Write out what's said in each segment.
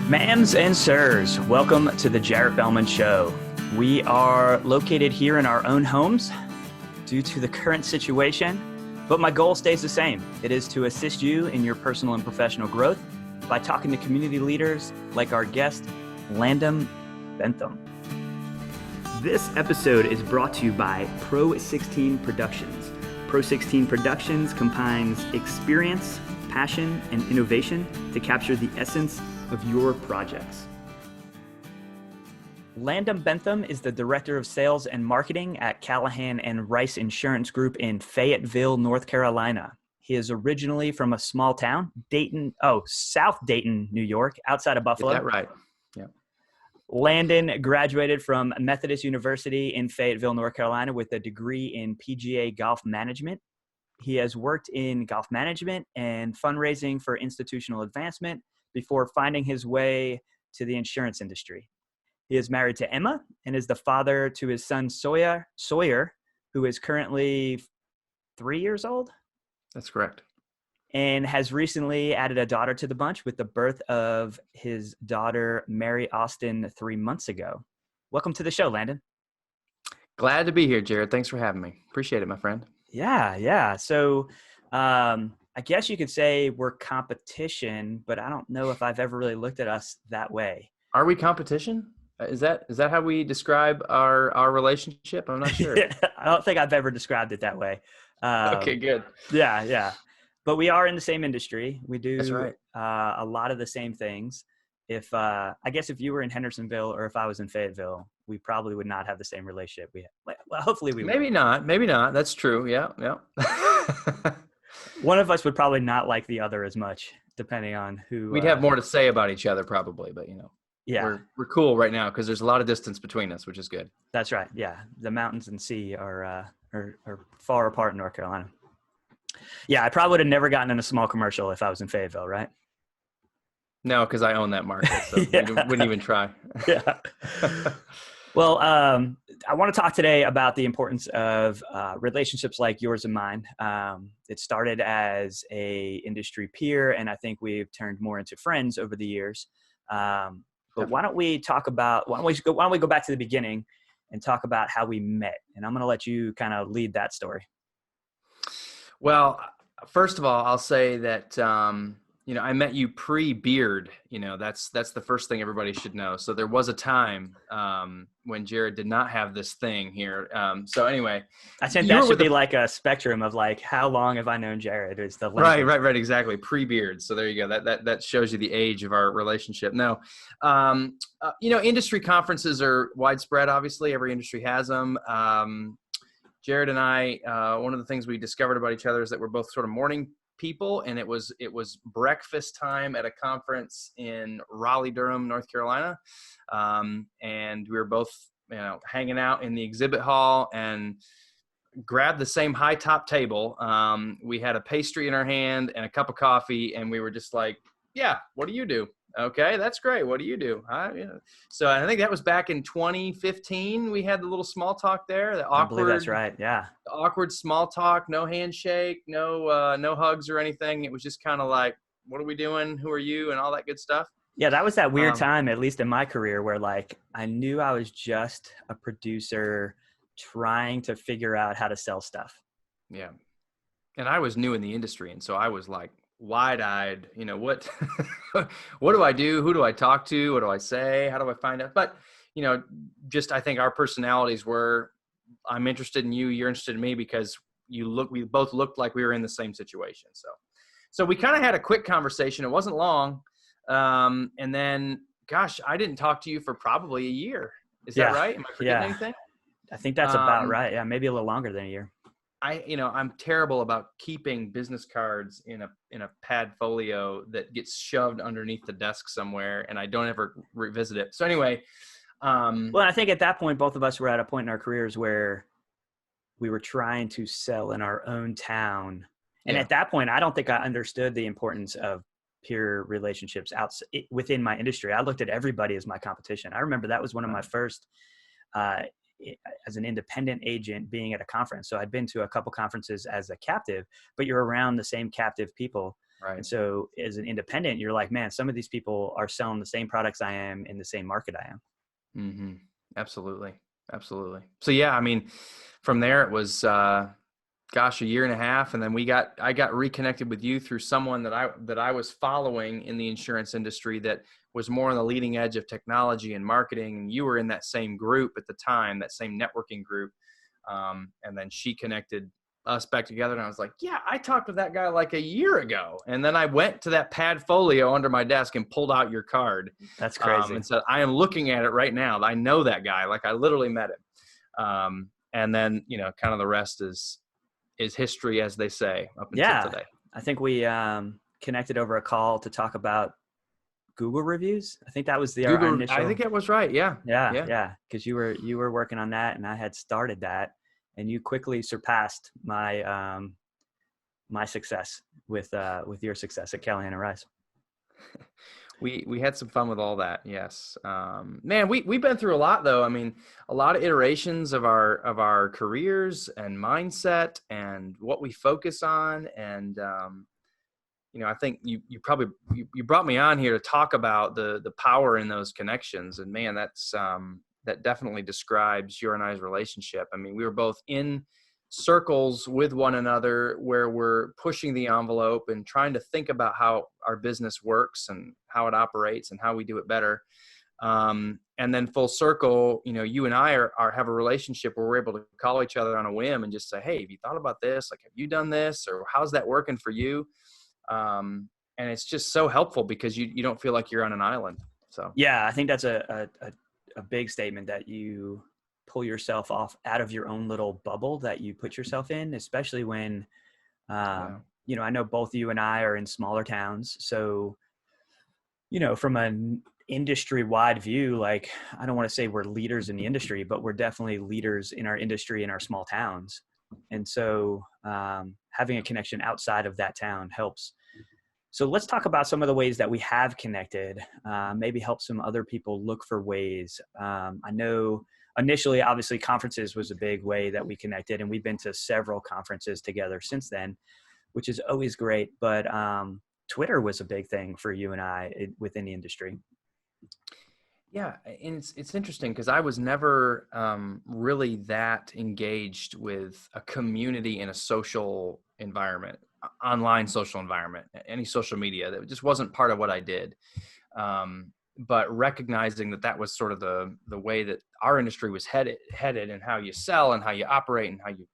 Ma'ams and sirs, welcome to the Jarrett Bellmund Show. We are located here in our own homes due to the current situation, but my goal stays the same. It is to assist you in your personal and professional growth by talking to community leaders like our guest, Landon Bentham. This episode is brought to you by Pro 16 Productions. Pro 16 Productions combines experience, passion, and innovation to capture the essence of your projects. Landon Bentham is the Director of Sales and Marketing at Callahan and Rice Insurance Group in Fayetteville, North Carolina. He is originally from a small town, South Dayton, New York, outside of Buffalo. Is that right? Yeah. Landon graduated from Methodist University in Fayetteville, North Carolina with a degree in PGA golf management. He has worked in golf management and fundraising for institutional advancement before finding his way to the insurance industry. He is married to Emma and is the father to his son Sawyer, who is currently 3 years old. That's correct. And has recently added a daughter to the bunch with the birth of his daughter, Mary Austin, 3 months ago. Welcome to the show, Landon. Glad to be here, Jared. Thanks for having me. Appreciate it, my friend. Yeah. So I guess you could say we're competition, but I don't know if I've ever really looked at us that way. Are we competition? Is that how we describe our relationship? I'm not sure. I don't think I've ever described it that way. Okay, good. Yeah. But we are in the same industry. We do That's right. A lot of the same things. I guess if you were in Hendersonville or if I was in Fayetteville, we probably would not have the same relationship we have. Well, hopefully we would. Maybe not. That's true. Yeah. One of us would probably not like the other as much, depending on who. We'd have more to say about each other probably, but yeah, we're cool right now because there's a lot of distance between us, which is good. That's right. Yeah, the mountains and sea are far apart in North Carolina. Yeah, I probably would have never gotten in a small commercial if I was in Fayetteville, right? No, because I own that market, so wouldn't even try. Yeah. Well, I want to talk today about the importance of relationships like yours and mine. It started as a industry peer, and I think we've turned more into friends over the years. But why don't we go back to the beginning and talk about how we met? And I'm going to let you kind of lead that story. Well, first of all, I'll say that I met you pre-beard. That's the first thing everybody should know. So there was a time when Jared did not have this thing here. So anyway, I think that should be like a spectrum of like how long have I known Jared? Is the right, exactly, pre-beard. So there you go. That shows you the age of our relationship. No, industry conferences are widespread. Obviously, every industry has them. Jared and I, one of the things we discovered about each other is that we're both sort of morning people, and it was breakfast time at a conference in Raleigh, Durham, North Carolina, and we were both hanging out in the exhibit hall and grabbed the same high top table. We had a pastry in our hand and a cup of coffee, and we were just like, yeah, what do you do? Okay, that's great. What do you do? So I think that was back in 2015. We had the little small talk there. I believe that's right. Yeah. The awkward small talk, no handshake, no hugs or anything. It was just kind of like, what are we doing? Who are you? And all that good stuff. Yeah, that was that weird time, at least in my career, where like I knew I was just a producer trying to figure out how to sell stuff. Yeah. And I was new in the industry. And so I was like, wide-eyed, what do I do? Who do I talk to? What do I say? How do I find out? But, just I think our personalities were, I'm interested in you, you're interested in me because we both looked like we were in the same situation. So we kind of had a quick conversation. It wasn't long. And then, gosh, I didn't talk to you for probably a year. Is that right? Am I forgetting anything? I think that's about right. Yeah. Maybe a little longer than a year. I'm terrible about keeping business cards in a pad folio that gets shoved underneath the desk somewhere, and I don't ever revisit it. So anyway, well, I think at that point, both of us were at a point in our careers where we were trying to sell in our own town, and at that point, I don't think I understood the importance of peer relationships within my industry. I looked at everybody as my competition. I remember that was one of my first. As an independent agent being at a conference. So I'd been to a couple conferences as a captive, but you're around the same captive people. Right. And so as an independent, you're like, man, some of these people are selling the same products I am in the same market I am. Mm-hmm. Absolutely. Absolutely. So yeah, I mean, from there it was, gosh, a year and a half. And then I got reconnected with you through someone that I was following in the insurance industry that was more on the leading edge of technology and marketing. And you were in that same group at the time, that same networking group. And then she connected us back together. And I was like, yeah, I talked to that guy like a year ago. And then I went to that pad folio under my desk and pulled out your card. That's crazy. And said, I am looking at it right now. I know that guy. Like I literally met him. And then, kind of the rest is history, as they say, up until today. I think we connected over a call to talk about Google reviews. I think that was our initial. I think it was right. Yeah. Because you were working on that, and I had started that, and you quickly surpassed my my success with your success at Callahan and Rice. We had some fun with all that. Yes. Man, we've been through a lot though. I mean, a lot of iterations of our careers and mindset and what we focus on. And, I think you brought me on here to talk about the power in those connections. And man, that definitely describes your and I's relationship. I mean, we were both in circles with one another where we're pushing the envelope and trying to think about how our business works and how it operates and how we do it better. And then full circle, you and I have a relationship where we're able to call each other on a whim and just say, hey, have you thought about this? Like, have you done this? Or how's that working for you? And it's just so helpful because you don't feel like you're on an island. So, yeah, I think that's a big statement, that you pull yourself off out of your own little bubble that you put yourself in, especially when, I know both you and I are in smaller towns. So, from an industry wide view, like, I don't want to say we're leaders in the industry, but we're definitely leaders in our industry in our small towns. And so, having a connection outside of that town helps. So let's talk about some of the ways that we have connected, maybe help some other people look for ways. I know initially, obviously, conferences was a big way that we connected, and we've been to several conferences together since then, which is always great. But Twitter was a big thing for you and I within the industry. Yeah, and it's interesting because I was never really that engaged with a community in a social environment, online social environment, any social media. That just wasn't part of what I did. But recognizing that was sort of the way that our industry was headed, and how you sell and how you operate and how you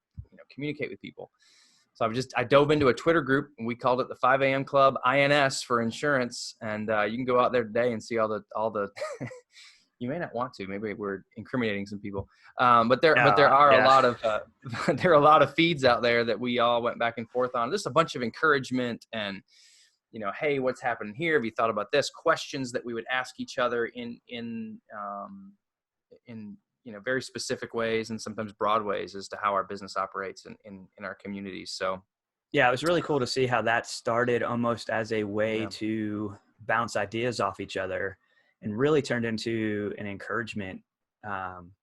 communicate with people. So I dove into a Twitter group, and we called it the 5 a.m. Club, INS for insurance. And you can go out there today and see all the. You may not want to. Maybe we're incriminating some people. But there are a lot of there are a lot of feeds out there that we all went back and forth on. Just a bunch of encouragement and, hey, what's happening here? Have you thought about this? Questions that we would ask each other in very specific ways and sometimes broad ways as to how our business operates in our communities. So, yeah, it was really cool to see how that started almost as a way to bounce ideas off each other, and really turned into an encouragement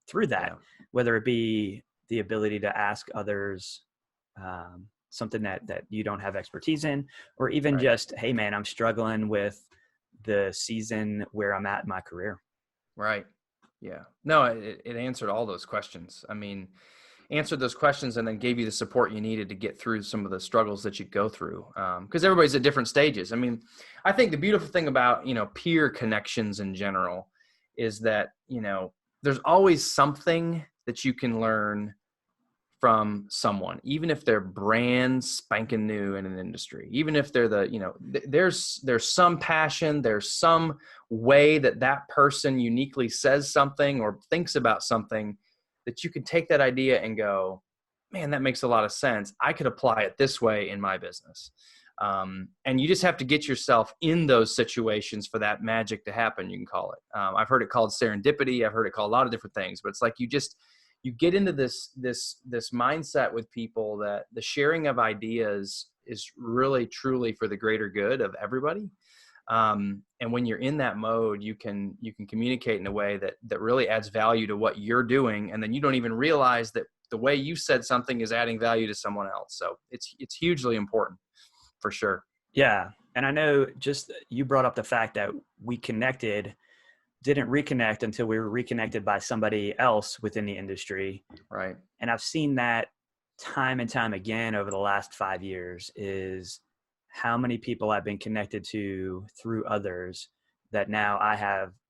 through that, whether it be the ability to ask others something that you don't have expertise in, or even just, hey man, I'm struggling with the season where I'm at in my career. Right. Yeah. No, it answered all those questions. I mean, answered those questions and then gave you the support you needed to get through some of the struggles that you go through. Because everybody's at different stages. I mean, I think the beautiful thing about, peer connections in general is that, there's always something that you can learn from someone, even if they're brand spanking new in an industry, even if they're there's some passion, there's some way that person uniquely says something or thinks about something that you can take that idea and go, man, that makes a lot of sense. I could apply it this way in my business. And you just have to get yourself in those situations for that magic to happen, you can call it. I've heard it called serendipity. I've heard it called a lot of different things, but it's like you get into this mindset with people that the sharing of ideas is really truly for the greater good of everybody. And when you're in that mode, you can communicate in a way that really adds value to what you're doing. And then you don't even realize that the way you said something is adding value to someone else. So it's hugely important for sure. Yeah. And I know just you brought up the fact that we didn't reconnect until we were reconnected by somebody else within the industry. Right. And I've seen that time and time again over the last 5 years is how many people I've been connected to through others that now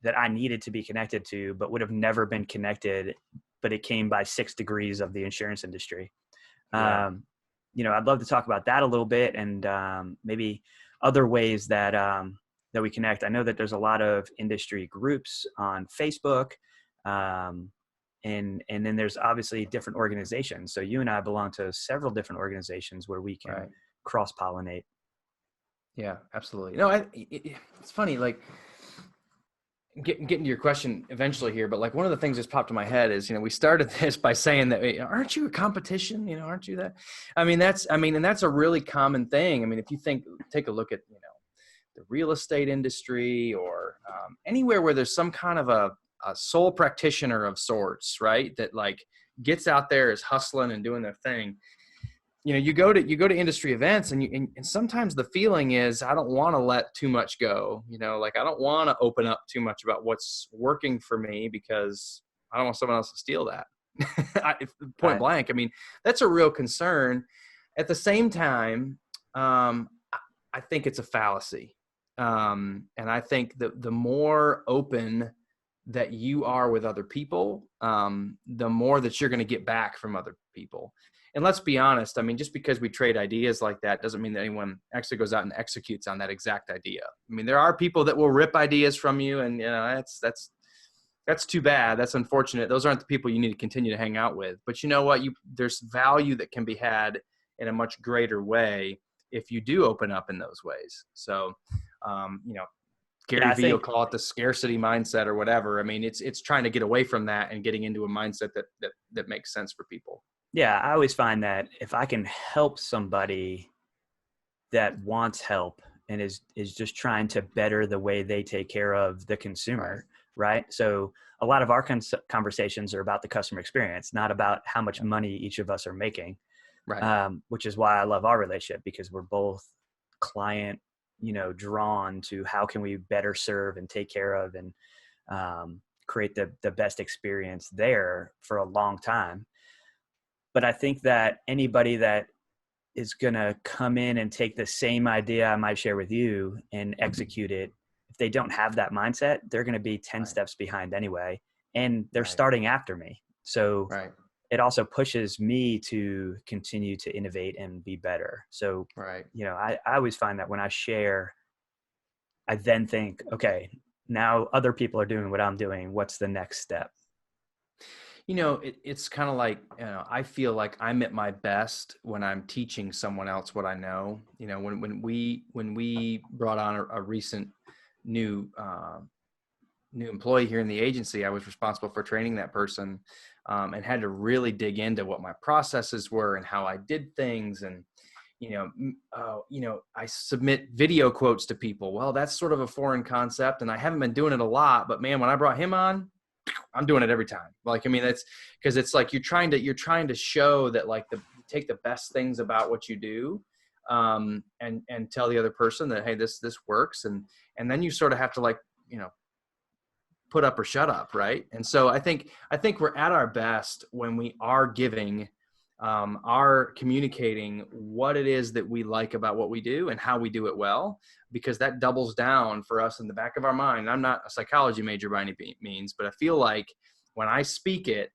that I needed to be connected to, but would have never been connected, but it came by 6 degrees of the insurance industry. Yeah. Um, I'd love to talk about that a little bit and maybe other ways that we connect. I know that there's a lot of industry groups on Facebook, and then there's obviously different organizations. So you and I belong to several different organizations where we can Right. cross pollinate. Yeah, absolutely. No, it's funny, like getting to your question eventually here, but like one of the things that's popped in my head is, we started this by saying that, hey, aren't you a competition? Aren't you that? And that's a really common thing. I mean, if you take a look at, the real estate industry or anywhere where there's some kind of a sole practitioner of sorts, right? That like gets out there, is hustling and doing their thing. You go to industry events and sometimes the feeling is, I don't want to let too much go, like I don't want to open up too much about what's working for me because I don't want someone else to steal that. Point Right. blank. I mean, that's a real concern. At the same time, I think it's a fallacy. And I think that the more open that you are with other people, the more that you're going to get back from other people. And let's be honest, I mean, just because we trade ideas like that doesn't mean that anyone actually goes out and executes on that exact idea. I mean, there are people that will rip ideas from you, and that's too bad. That's unfortunate. Those aren't the people you need to continue to hang out with. But you know what? There's value that can be had in a much greater way if you do open up in those ways. So, Yeah, Gary I Vee will think, call it the scarcity mindset or whatever. I mean, it's trying to get away from that and getting into a mindset that makes sense for people. yeah, I always find that if I can help somebody that wants help and is just trying to better the way they take care of the Right. consumer, right? So a lot of our conversations are about the customer experience, not about how much money each of us are making, Right. which is why I love our relationship, because we're both client, drawn to how can we better serve and take care of and create the best experience there for a long time. But I think that anybody that is going to come in and take the same idea I might share with you and execute it, if they don't have that mindset, they're going to be 10 Right. steps behind anyway. And they're Right. starting after me. So Right. it also pushes me to continue to innovate and be better. So, Right. I always find that when I share, I then think, okay, now other people are doing what I'm doing. What's the next step? It's kind of like, I feel like I'm at my best when I'm teaching someone else what I know. When we brought on a recent new new employee here in the agency, I was responsible for training that person, and had to really dig into what my processes were and how I did things. And I submit video quotes to people. Well, that's sort of a foreign concept, and I haven't been doing it a lot. But man, when I brought him on, I'm doing it every time. Like, I mean, that's because it's like you're trying to show that, like, take the best things about what you do, and tell the other person that, hey, this works, and then you sort of have to, like, put up or shut up, right? And so I think we're at our best when we are giving, are communicating what it is that we like about what we do and how we do it well, because that doubles down for us in the back of our mind. I'm not a psychology major by any means, but I feel like when I speak it,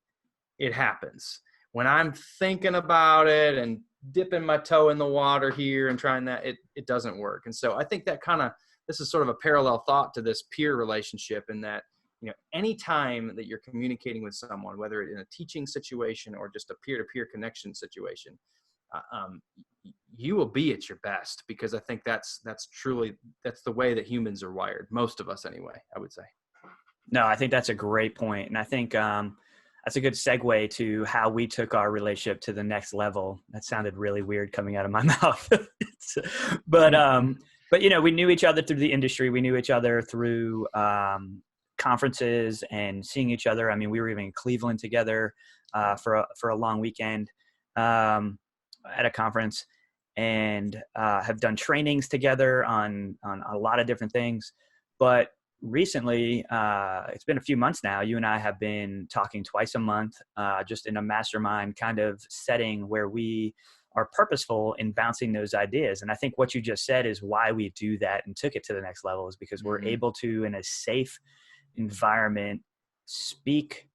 it happens. When I'm thinking about it and dipping my toe in the water here and trying that, it doesn't work. And so I think that this is sort of a parallel thought to this peer relationship, in that, anytime that you're communicating with someone, whether it's in a teaching situation or just a peer-to-peer connection situation, you will be at your best, because I think that's the way that humans are wired. Most of us anyway, I would say. No, I think that's a great point. And I think that's a good segue to how we took our relationship to the next level. That sounded really weird coming out of my mouth. But we knew each other through the industry. We knew each other through conferences and seeing each other. I mean, we were even in Cleveland together for a long weekend at a conference. and have done trainings together on a lot of different things. But recently, it's been a few months now, you and I have been talking twice a month, just in a mastermind kind of setting where we are purposeful in bouncing those ideas. And I think what you just said is why we do that and took it to the next level, is because we're able to, in a safe environment, speak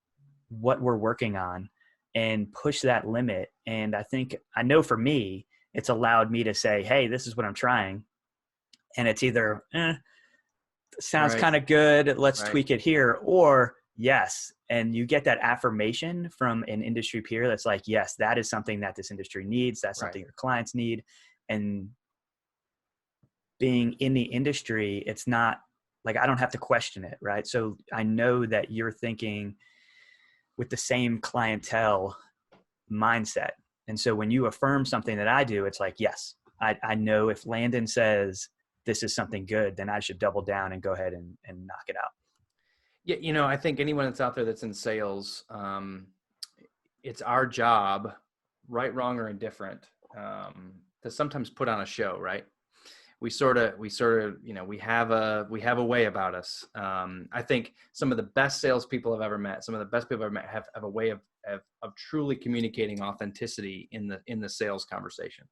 what we're working on and push that limit. And I know for me, it's allowed me to say, hey, this is what I'm trying. And it's either, sounds kind of good, let's tweak it here, or yes. And you get that affirmation from an industry peer that's like, yes, that is something that this industry needs. That's something your clients need. And being in the industry, it's not like, I don't have to question it. Right. So I know that you're thinking with the same clientele mindset. And so when you affirm something that I do, it's like, yes, I know if Landon says this is something good, then I should double down and go ahead and knock it out. Yeah. I think anyone that's out there that's in sales, it's our job, right, wrong, or indifferent, to sometimes put on a show, right? We sort of, we have a way about us. I think some of the best salespeople I've ever met, some of the best people I've ever met have a way of truly communicating authenticity in the sales conversation.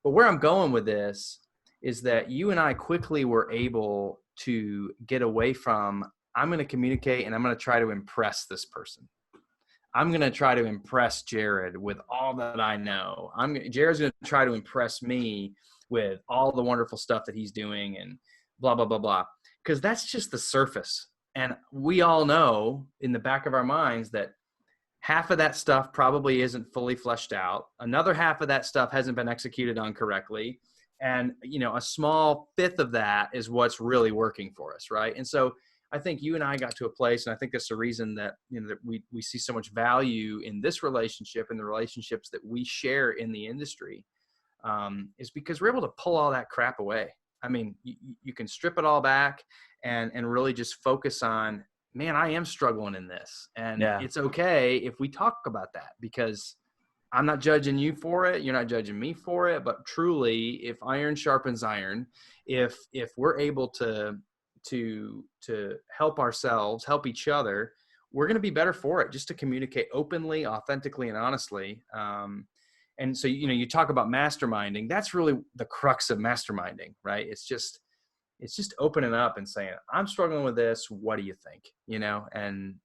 But where I'm going with this is that you and I quickly were able to get away from, I'm going to communicate and I'm going to try to impress this person. I'm going to try to impress Jared with all that I know. Jared's going to try to impress me with all the wonderful stuff that he's doing and blah, blah, blah, blah. Because that's just the surface. And we all know in the back of our minds that half of that stuff probably isn't fully fleshed out. Another half of that stuff hasn't been executed on correctly. And, a small fifth of that is what's really working for us, right? And so I think you and I got to a place, and I think that's the reason that, that we see so much value in this relationship and the relationships that we share in the industry, is because we're able to pull all that crap away. I mean, you can strip it all back and really just focus on, man, I am struggling in this. And it's okay if we talk about that, because I'm not judging you for it. You're not judging me for it. But truly, if iron sharpens iron, if we're able to help ourselves, help each other, we're going to be better for it, just to communicate openly, authentically, and honestly. And so, you talk about masterminding. That's really the crux of masterminding, right? It's just opening up and saying, I'm struggling with this. What do you think? And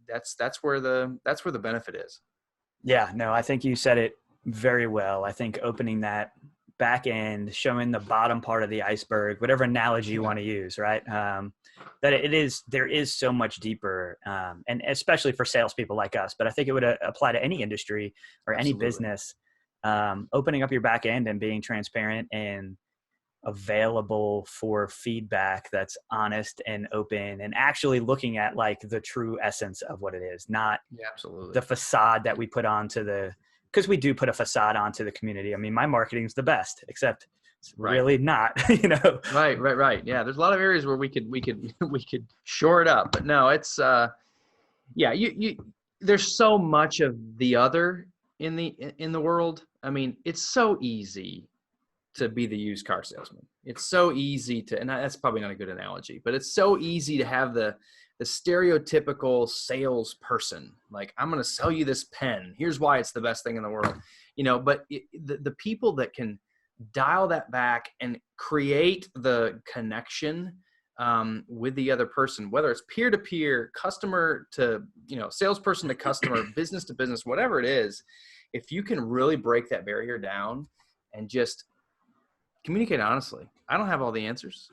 that's where the benefit is. Yeah, no, I think you said it very well. I think opening that back end, showing the bottom part of the iceberg, whatever analogy you want to use, right? That there is so much deeper, and especially for salespeople like us, but I think it would apply to any industry or any business. Opening up your back end and being transparent and available for feedback that's honest and open, and actually looking at like the true essence of what it is, not the facade that we put onto because we do put a facade onto the community. I mean, my marketing's the best, except it's really not, Right. Yeah. There's a lot of areas where we could shore it up, but no, it's, there's so much of the other in the world. I mean, it's so easy to be the used car salesman. It's so easy and that's probably not a good analogy, but it's so easy to have the stereotypical salesperson. Like, I'm going to sell you this pen. Here's why it's the best thing in the world. But the people that can dial that back and create the connection with the other person, whether it's peer-to-peer, customer to, salesperson to customer, business to business, whatever it is, if you can really break that barrier down and just communicate honestly. I don't have all the answers.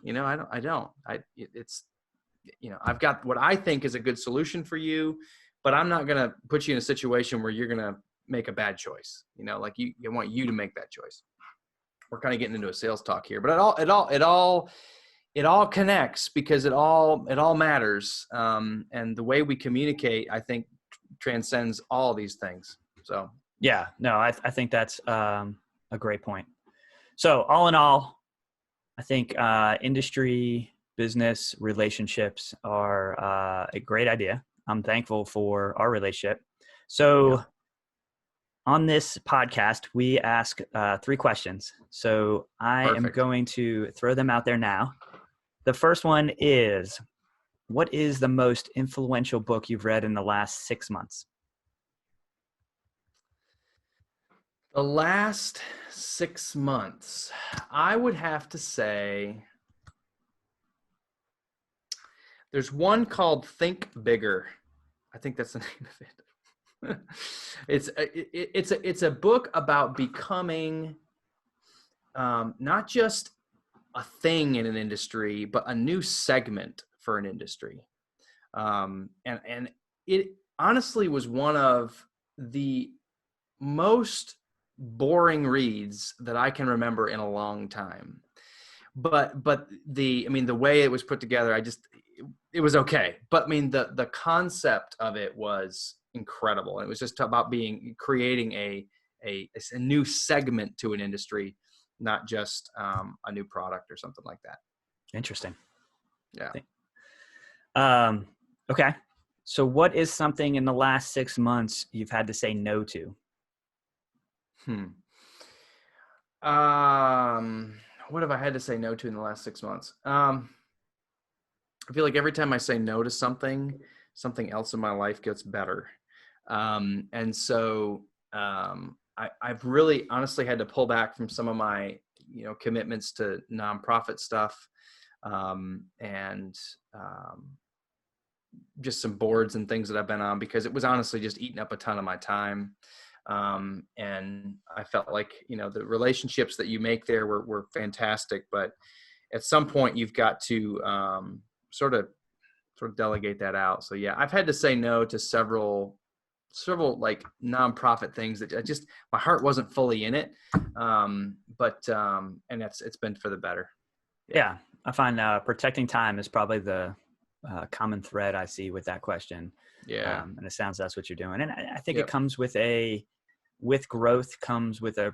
I've got what I think is a good solution for you, but I'm not going to put you in a situation where you're going to make a bad choice. I want you to make that choice. We're kind of getting into a sales talk here, but it all connects, because it all matters. And the way we communicate, I think, transcends all these things. So, yeah, no, I think that's a great point. So all in all, I think industry, business relationships are a great idea. I'm thankful for our relationship. So on this podcast, we ask 3 questions. So I am Perfect. going to throw them out there now. The first one is, what is the most influential book you've read in the last 6 months? The last 6 months, I would have to say there's one called Think Bigger. I think that's the name of it. It's a book about becoming not just a thing in an industry, but a new segment for an industry. And it honestly was one of the most boring reads that I can remember in a long time. But the way it was put together, it was okay. But the concept of it was incredible. It was just about creating a new segment to an industry, not just a new product or something like that. Interesting. Yeah. Okay. So what is something in the last 6 months you've had to say no to? What have I had to say no to in the last 6 months? I feel like every time I say no to something else in my life gets better. And so I've really honestly had to pull back from some of my, commitments to nonprofit stuff, and just some boards and things that I've been on, because it was honestly just eating up a ton of my time. And I felt like, the relationships that you make there were fantastic, but at some point you've got to sort of delegate that out. So yeah, I've had to say no to several like nonprofit things that my heart wasn't fully in it. But and it's been for the better. Yeah. I find protecting time is probably the common thread I see with that question. Yeah. And it sounds that's what you're doing. And I think Yep. it comes with growth comes with a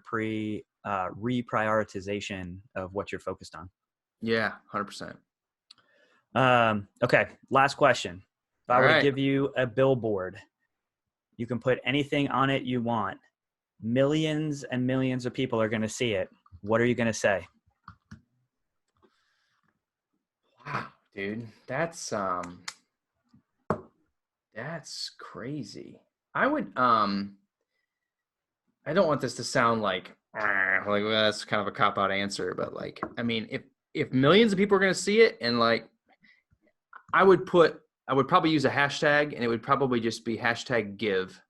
reprioritization of what you're focused on. Yeah. 100%. Okay. Last question. If I were to All give you a billboard, you can put anything on it you want. Millions and millions of people are going to see it. What are you going to say? Wow, dude, that's crazy. I would, I don't want this to sound like well, that's kind of a cop-out answer, but if millions of people are going to see it, and I would probably use a hashtag, and it would probably just be #give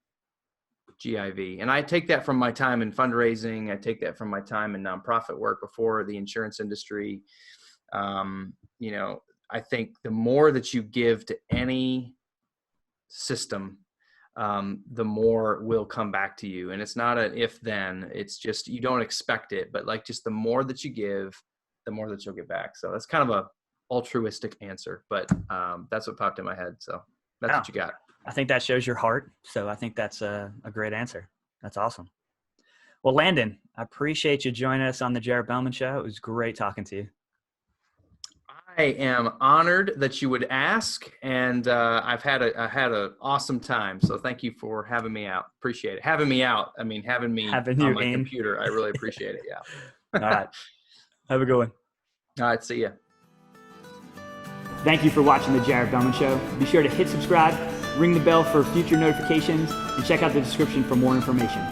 GIV. And I take that from my time in fundraising. I take that from my time in nonprofit work before the insurance industry. I think the more that you give to any system, the more will come back to you. And it's not an if then, it's just, you don't expect it, but just the more that you give, the more that you'll get back. So that's kind of a altruistic answer, but that's what popped in my head. So that's what you got. I think that shows your heart. So I think that's a great answer. That's awesome. Well, Landon, I appreciate you joining us on the Jared Bellmund Show. It was great talking to you. I am honored that you would ask, and I've had an awesome time. So thank you for having me out. Appreciate it. Having me out. I mean, having me on my computer. I really appreciate it. Yeah. All right. Have a good one. All right. See ya. Thank you for watching the Jared Bellmund Show. Be sure to hit subscribe, ring the bell for future notifications, and check out the description for more information.